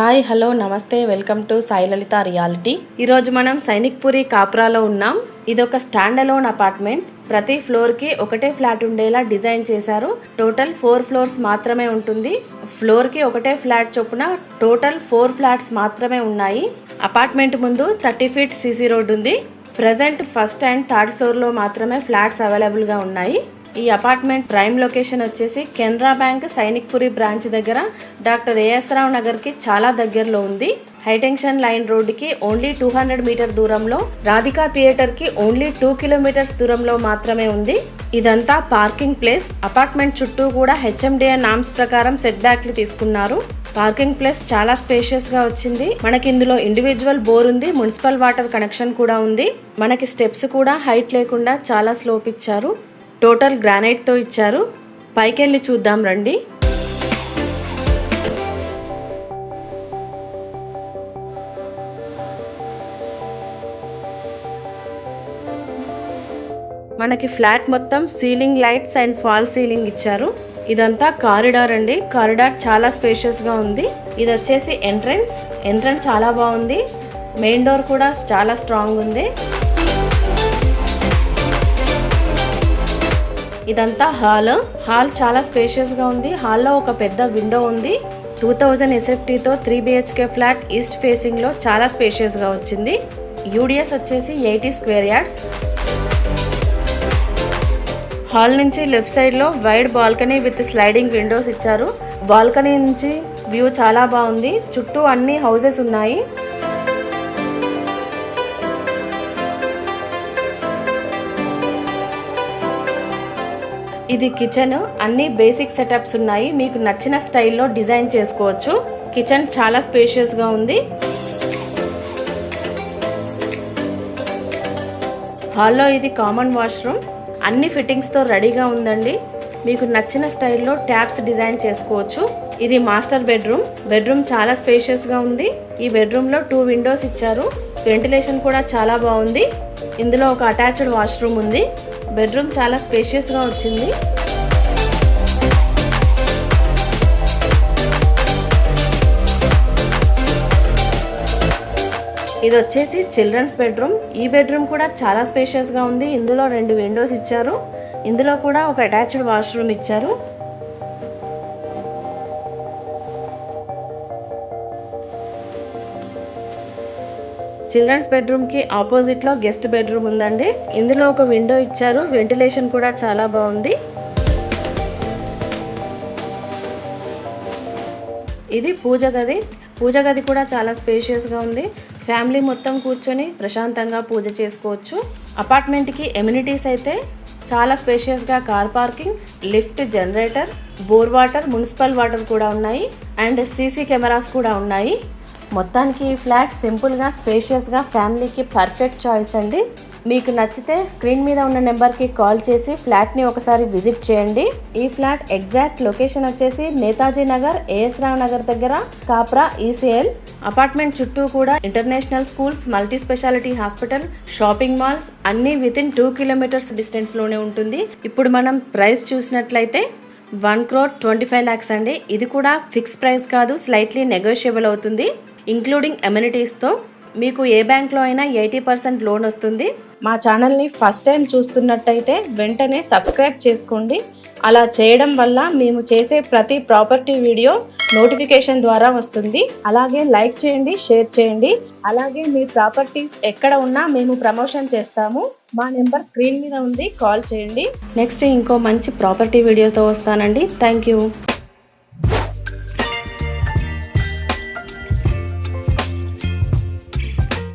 Hi hello నమస్తే welcome to Sai Lalitha reality. ఈరోజు మనం సైనిక్పురి కాప్రాలో ఉన్నాం. ఇదొక స్టాండ్ అలోన్ అపార్ట్మెంట్. ప్రతి ఫ్లోర్కి ఒకటే ఫ్లాట్ ఉండేలా డిజైన్ చేశారు. టోటల్ 4 ఫ్లోర్స్ మాత్రమే ఉంటుంది. ఫ్లోర్కి ఒకటే ఫ్లాట్ చొప్పున టోటల్ 4 ఫ్లాట్స్ మాత్రమే ఉన్నాయి. అపార్ట్మెంట్ ముందు 30 ఫీట్ సీసీ రోడ్ ఉంది. ప్రజెంట్ ఫస్ట్ అండ్ థర్డ్ ఫ్లోర్లో మాత్రమే ఫ్లాట్స్ అవైలబుల్గా ఉన్నాయి. ఈ అపార్ట్మెంట్ ప్రైమ్ లొకేషన్ వచ్చేసి కెనరా బ్యాంక్ సైనిక్పురి బ్రాంచ్ దగ్గర డాక్టర్ ఏఎస్ రావు నగర్కి చాలా దగ్గరలో ఉంది. హైటెన్షన్ లైన్ రోడ్డుకి ఓన్లీ 200 మీటర్ దూరంలో, రాధికా థియేటర్కి ఓన్లీ 2 కిలోమీటర్స్ దూరంలో మాత్రమే ఉంది. ఇదంతా పార్కింగ్ ప్లేస్. అపార్ట్మెంట్ చుట్టూ కూడా హెచ్ఎండిఏ నామ్స్ ప్రకారం సెట్ బ్యాక్లు తీసుకున్నారు. పార్కింగ్ ప్లేస్ చాలా స్పేషియస్ గా వచ్చింది. మనకి ఇందులో ఇండివిజువల్ బోర్ ఉంది, మున్సిపల్ వాటర్ కనెక్షన్ కూడా ఉంది. మనకి స్టెప్స్ కూడా హైట్ లేకుండా చాలా స్లోప్ ఇచ్చారు. టోటల్ గ్రానైట్ తో ఇచ్చారు. పైకెళ్ళి చూద్దాం రండి. మనకి ఫ్లాట్ మొత్తం ceiling lights and fall ceiling ఇచ్చారు. ఇదంతా కారిడార్ అండి. కారిడార్ చాలా స్పేషియస్ గా ఉంది. ఇది వచ్చేసి ఎంట్రన్స్ చాలా బాగుంది. మెయిన్ డోర్ కూడా చాలా స్ట్రాంగ్ ఉంది. ఇదంతా హాల్ చాలా స్పేషియస్ గా ఉంది. హాల్లో ఒక పెద్ద విండో ఉంది. 2000 ఎస్ఎఫ్టీతో 3 BHK ఫ్లాట్ ఈస్ట్ ఫేసింగ్ లో చాలా స్పేషియస్ గా వచ్చింది. యూడిఎస్ వచ్చేసి 80 స్క్వేర్ యార్డ్స్. హాల్ నుంచి లెఫ్ట్ సైడ్ లో wide balcony with sliding Windows ఇచ్చారు. బాల్కనీ నుంచి వ్యూ చాలా బాగుంది. చుట్టూ అన్ని హౌసెస్ ఉన్నాయి. ఇది కిచెన్. అన్ని బేసిక్ సెటప్స్ ఉన్నాయి. మీకు నచ్చిన స్టైల్లో డిజైన్ చేసుకోవచ్చు. కిచెన్ చాలా స్పేషియస్ గా ఉంది. హాల్లో ఇది కామన్ వాష్రూమ్. అన్ని ఫిట్టింగ్స్ తో రెడీగా ఉందండి. మీకు నచ్చిన స్టైల్లో ట్యాప్స్ డిజైన్ చేసుకోవచ్చు. ఇది మాస్టర్ బెడ్రూమ్ చాలా స్పేషియస్ గా ఉంది. ఈ బెడ్రూమ్ లో 2 విండోస్ ఇచ్చారు. వెంటిలేషన్ కూడా చాలా బాగుంది. ఇందులో ఒక అటాచ్డ్ వాష్రూమ్ ఉంది. బెడ్రూమ్ చాలా స్పేషియస్ గా వచ్చింది. ఇది వచ్చేసి చిల్డ్రన్స్ బెడ్రూమ్. ఈ బెడ్రూమ్ కూడా చాలా స్పేషియస్ గా ఉంది. ఇందులో 2 విండోస్ ఇచ్చారు. ఇందులో కూడా ఒక అటాచ్డ్ వాష్రూమ్ ఇచ్చారు. చిల్డ్రన్స్ బెడ్రూమ్ కి ఆపోజిట్ లో గెస్ట్ బెడ్రూమ్ ఉందండి. ఇందులో ఒక విండో ఇచ్చారు. వెంటిలేషన్ కూడా చాలా బాగుంది. ఇది పూజ గది కూడా చాలా స్పేషియస్ గా ఉంది. ఫ్యామిలీ మొత్తం కూర్చొని ప్రశాంతంగా పూజ చేసుకోవచ్చు. అపార్ట్మెంట్ కి ఎమ్యూనిటీస్ అయితే చాలా స్పేషియస్ గా car parking, lift, generator, bore water, municipal water కూడా ఉన్నాయి. అండ్ సీసీ కెమెరాస్ కూడా ఉన్నాయి. మొత్తానికి ఈ ఫ్లాట్ సింపుల్గా స్పేషియస్గా ఫ్యామిలీకి పర్ఫెక్ట్ చాయిస్ అండి. మీకు నచ్చితే స్క్రీన్ మీద ఉన్న నెంబర్కి కాల్ చేసి ఫ్లాట్ని ఒకసారి విజిట్ చేయండి. ఈ ఫ్లాట్ ఎగ్జాక్ట్ లొకేషన్ వచ్చేసి నేతాజీ నగర్, ఏఎస్ రావు నగర్ దగ్గర కాప్రా ఈసీఎల్. అపార్ట్మెంట్ చుట్టూ కూడా international schools, multi speciality hospital, shopping malls అన్నీ వితిన్ 2 కిలోమీటర్స్ డిస్టెన్స్ లోనే ఉంటుంది. ఇప్పుడు మనం ప్రైస్ చూసినట్లయితే 1,25 lakhs అండి. ఇది కూడా ఫిక్స్ ప్రైస్ కాదు, స్లైట్లీ నెగోషియబుల్ అవుతుంది. ఇంక్లూడింగ్ ఎమ్యూనిటీస్తో మీకు ఏ బ్యాంక్లో అయినా 80% లోన్ వస్తుంది. మా ఛానల్ని ఫస్ట్ టైం చూస్తున్నట్టయితే వెంటనే సబ్స్క్రైబ్ చేసుకోండి. అలా చేయడం వల్ల మేము చేసే ప్రతి ప్రాపర్టీ వీడియో నోటిఫికేషన్ ద్వారా వస్తుంది. అలాగే లైక్ చేయండి, షేర్ చేయండి. అలాగే మీ ప్రాపర్టీస్ ఎక్కడ ఉన్నా మేము ప్రమోషన్ చేస్తాము. మా నెంబర్ స్క్రీన్ మీద ఉంది, కాల్ చేయండి. నెక్స్ట్ ఇంకో మంచి ప్రాపర్టీ వీడియోతో వస్తానండి. Thank you.